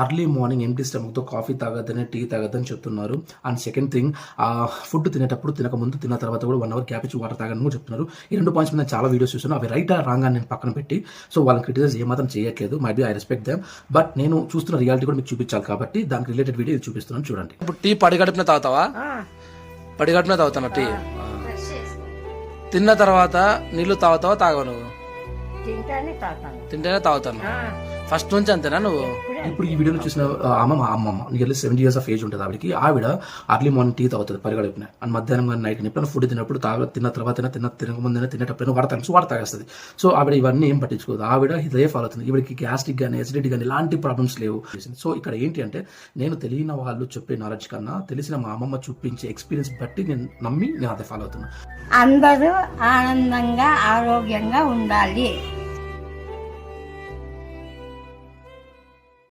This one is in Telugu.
అర్లీ మార్నింగ్ ఎంటీ స్టమక్తో కాఫీ తాగద్దని, టీ తాగద్దని చెప్తున్నారు. అండ్ సెకండ్ థింగ్, ఫుడ్ తినేటప్పుడు తినకముందు, తిన్న తర్వాత కూడా 1 అవర్ గ్యాప్ ఇచ్చి వాటర్ తాగని కూడా చెప్తున్నారు. ఈ 2 పాయింట్స్ మీద నేను చాలా వీడియోస్ చూస్తున్నాను. అవి రైటా రాంగ్ అని నేను పక్కన పెట్టి, సో వాళ్ళని క్రిటిసైజ్ ఏమాత్రం చేయట్లేదు. May be I respect them, but నేను చూస్తున్న రియాలిటీ కూడా మీకు చూపించాలి కాబట్టి దానికి రిలేటెడ్ వీడియో చూపిస్తున్నాను చూడండి. ఇప్పుడు టీ పడిగడుపున తాగుతావా? పడిగడుపున తాగుతాను టీ. తిన్న తర్వాత నీళ్లు తాగుతావా? తాగవు నువ్వు? తింటేనే తాగుతాను. ఫస్ట్ నుంచి అంతేనా నువ్వు? ఇప్పుడు ఈ వీడియోలో చూసిన మా అమ్మమ్మ నియర్లీ 70 years ఆఫ్ ఏజ్ ఉంటుంది ఆవిడకి. ఆవిడ అర్లీ మార్నింగ్ టీ తాగుతుంది పరిగడుపున. అండ్ మధ్యాహ్నం కానీ నైట్ ఎప్పుడైనా ఫుడ్ తిన్నప్పుడు తిన్న తర్వాత తినకముందైనా తినేటప్పుడు వాటర్ తాగేస్తుంది. సో ఆవిడ ఇవన్నీ ఏం పట్టించుకోదు. ఆవిడ ఇదే ఫాలో అవుతుంది. ఈవిడకి గ్యాస్ట్రిక్ కానీ ఎసిడిటీ కానీ ఇలాంటి ప్రాబ్లమ్స్ లేవు. సో ఇక్కడ ఏంటి అంటే, నేను తెలియని వాళ్ళు చెప్పే నాలెడ్జ్ కన్నా తెలిసిన మా అమ్మమ్మ చూపించే ఎక్స్పీరియన్స్ బట్టి నేను అదే ఫాలో అవుతున్నాను. అందరూ ఆనందంగా ఆరోగ్యంగా ఉండాలి.